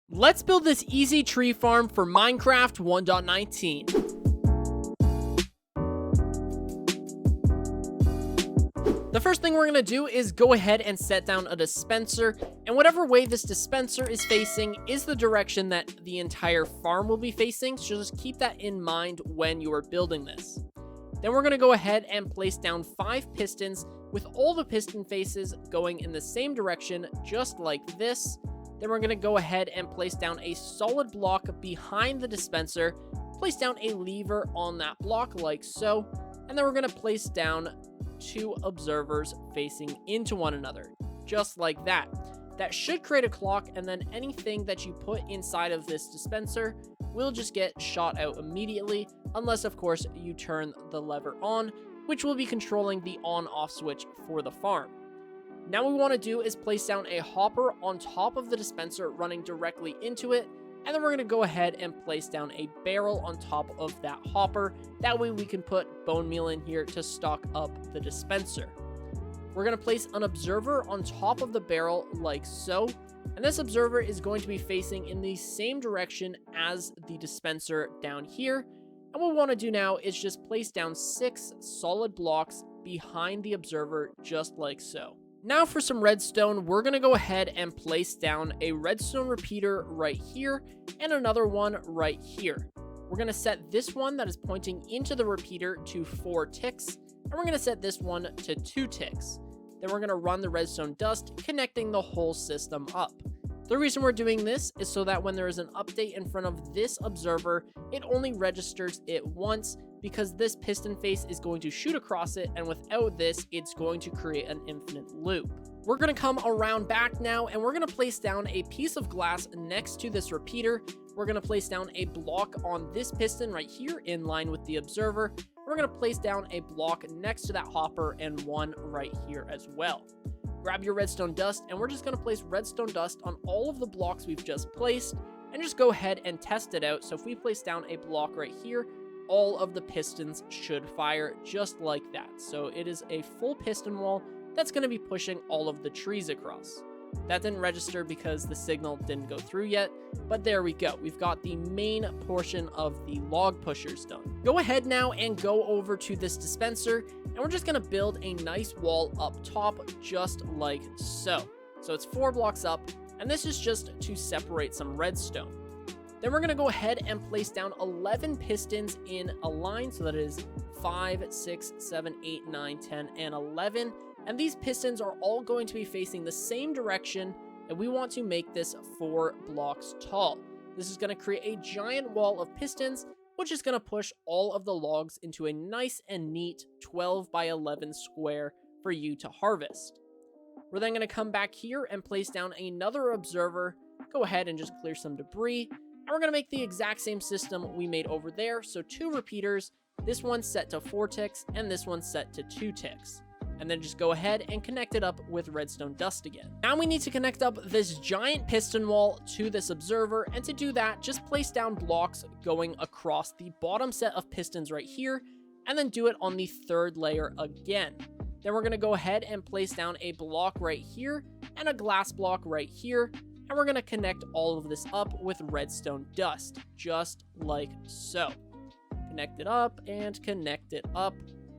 Let's build this easy tree farm for Minecraft 1.19. The first thing we're going to do is go ahead and set down a dispenser, and whatever way this dispenser is facing is the direction that the entire farm will be facing, so just keep that in mind when you are building this. Then we're going to go ahead and place down 5 pistons with all the piston faces going in the same direction, just like this. Then we're going to go ahead and place down a solid block behind the dispenser, place down a lever on that block like so, and then we're going to place down 2 observers facing into one another, just like that. That should create a clock, and then anything that you put inside of this dispenser will just get shot out immediately, unless of course you turn the lever on, which will be controlling the on-off switch for the farm. Now what we want to do is place down a hopper on top of the dispenser running directly into it, and then we're going to go ahead and place down a barrel on top of that hopper. That way we can put bone meal in here to stock up the dispenser. We're going to place an observer on top of the barrel like so, and this observer is going to be facing in the same direction as the dispenser down here. And what we want to do now is just place down 6 solid blocks behind the observer, just like so. Now for some redstone, we're going to go ahead and place down a redstone repeater right here and another one right here. We're going to set this one that is pointing into the repeater to 4 ticks, and we're going to set this one to 2 ticks. Then we're going to run the redstone dust, connecting the whole system up. The reason we're doing this is so that when there is an update in front of this observer, it only registers it once, because this piston face is going to shoot across it, and without this, it's going to create an infinite loop. We're going to come around back now, and we're going to place down a piece of glass next to this repeater. We're going to place down a block on this piston right here in line with the observer. We're going to place down a block next to that hopper and one right here as well. Grab your redstone dust, and we're just going to place redstone dust on all of the blocks we've just placed, and just go ahead and test it out. So if we place down a block right here, all of the pistons should fire just like that. So it is a full piston wall that's going to be pushing all of the trees across. That didn't register because the signal didn't go through yet, but there we go. We've got the main portion of the log pushers done. Go ahead now and go over to this dispenser, and we're just going to build a nice wall up top, just like so. So it's 4 blocks up, and this is just to separate some redstone. Then we're going to go ahead and place down 11 pistons in a line, so that is 5, 6, 7, 8, 9, 10, and 11. And these pistons are all going to be facing the same direction, and we want to make this 4 blocks tall. This is going to create a giant wall of pistons, which is going to push all of the logs into a nice and neat 12 by 11 square for you to harvest. We're then going to come back here and place down another observer, go ahead and just clear some debris, and we're going to make the exact same system we made over there. So 2 repeaters, this one's set to 4 ticks, and this one's set to 2 ticks. And then just go ahead and connect it up with redstone dust again. Now we need to connect up this giant piston wall to this observer, and to do that, just place down blocks going across the bottom set of pistons right here, and then do it on the 3rd layer again. Then we're going to go ahead and place down a block right here, and a glass block right here, and we're going to connect all of this up with redstone dust, just like so. Connect it up and connect it up.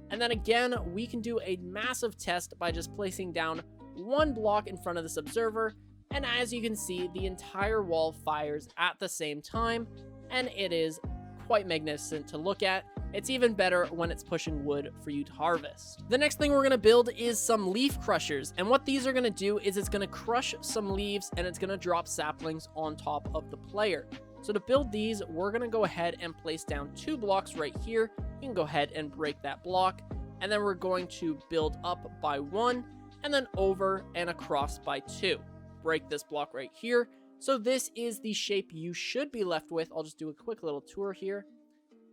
And then again, we can do a massive test by just placing down 1 block in front of this observer. And as you can see, the entire wall fires at the same time, and it is quite magnificent to look at. It's even better when it's pushing wood for you to harvest. The next thing we're going to build is some leaf crushers. And what these are going to do is it's going to crush some leaves, and it's going to drop saplings on top of the player. So to build these, we're going to go ahead and place down 2 blocks right here. You can go ahead and break that block. And then we're going to build up by 1, and then over and across by 2. Break this block right here. So this is the shape you should be left with. I'll just do a quick little tour here.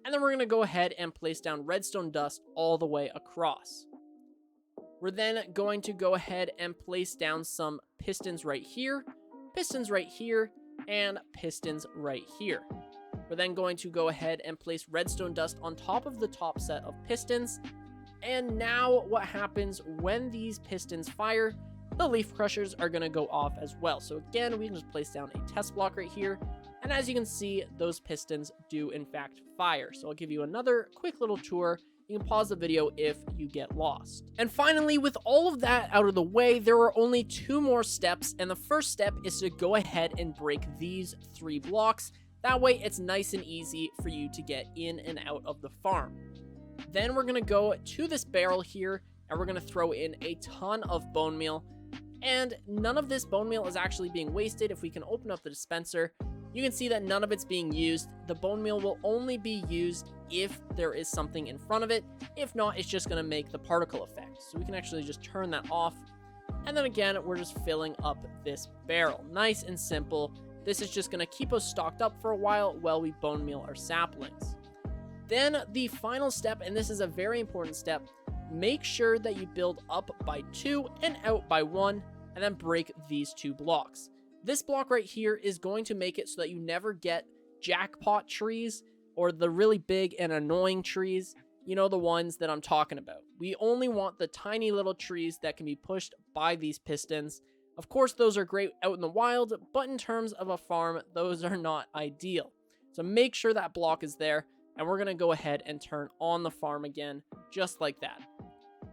And then we're going to go ahead and place down redstone dust all the way across. We're then going to go ahead and place down some pistons right here, and pistons right here. We're then going to go ahead and place redstone dust on top of the top set of pistons. And now what happens when these pistons fire the leaf crushers are going to go off as well. So again, we can just place down a test block right here. And as you can see, those pistons do in fact fire. So I'll give you another quick little tour. You can pause the video if you get lost. And finally, with all of that out of the way, there are only 2 more steps. And the first step is to go ahead and break these 3 blocks. That way it's nice and easy for you to get in and out of the farm. Then we're going to go to this barrel here and we're going to throw in a ton of bone meal. And none of this bone meal is actually being wasted. If we can open up the dispenser, you can see that none of it's being used. The bone meal will only be used if there is something in front of it. If not, it's just going to make the particle effect. So we can actually just turn that off. And then again, we're just filling up this barrel. Nice and simple. This is just going to keep us stocked up for a while we bone meal our saplings. Then the final step, and this is a very important step, make sure that you build up by 2 and out by 1, and then break these 2 blocks. This block right here is going to make it so that you never get jackpot trees or the really big and annoying trees. You know, the ones that I'm talking about. We only want the tiny little trees that can be pushed by these pistons. Of course, those are great out in the wild, but in terms of a farm, those are not ideal. So make sure that block is there, and we're going to go ahead and turn on the farm again, just like that.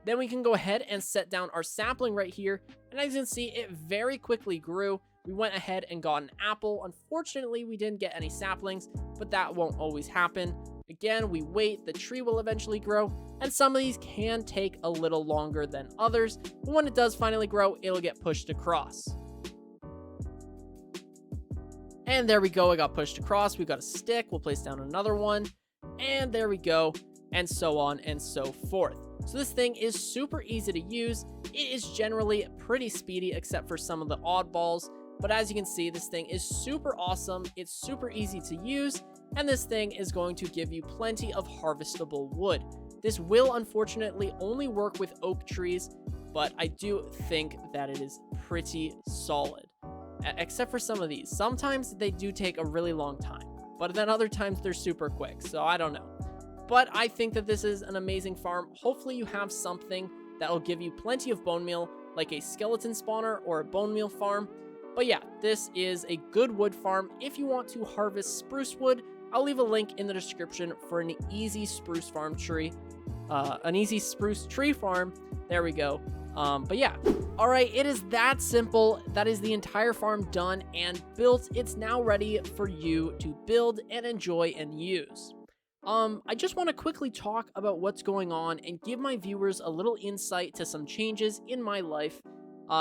Then we can go ahead and set down our sapling right here, and as you can see, it very quickly grew. We went ahead and got an apple. Unfortunately, we didn't get any saplings, but that won't always happen. Again, we wait, the tree will eventually grow, and some of these can take a little longer than others, but when it does finally grow, it'll get pushed across. And there we go, it got pushed across. We've got a stick, we'll place down another one, and there we go, and so on and so forth. So this thing is super easy to use. It is generally pretty speedy except for some of the oddballs. But as you can see, this thing is super awesome. It's super easy to use. And this thing is going to give you plenty of harvestable wood. This will unfortunately only work with oak trees, but I do think that it is pretty solid. Except for some of these. Sometimes they do take a really long time, but then other times they're super quick. So I don't know. But I think that this is an amazing farm. Hopefully you have something that will give you plenty of bone meal, like a skeleton spawner or a bone meal farm. But yeah, this is a good wood farm. If you want to harvest spruce wood, I'll leave a link in the description for an easy spruce farm tree. An easy spruce tree farm. There we go. But yeah. Alright, it is that simple. That is the entire farm done and built. It's now ready for you to build and enjoy and use. I just want to quickly talk about what's going on and give my viewers a little insight to some changes in my life.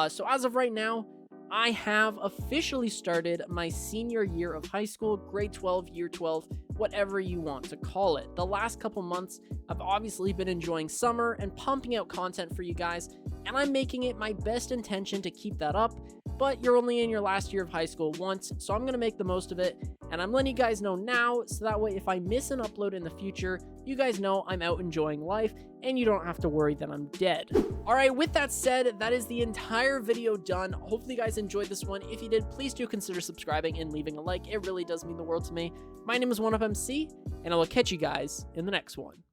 So as of right now, I have officially started my senior year of high school, grade 12, year 12, whatever you want to call it. The last couple months, I've obviously been enjoying summer and pumping out content for you guys, and I'm making it my best intention to keep that up, but you're only in your last year of high school once, so I'm going to make the most of it, and I'm letting you guys know now, so that way if I miss an upload in the future, you guys know I'm out enjoying life, and you don't have to worry that I'm dead. Alright, with that said, that is the entire video done. Hopefully you guys enjoyed this one. If you did, please do consider subscribing and leaving a like. It really does mean the world to me. My name is OneUpMC, and I will catch you guys in the next one.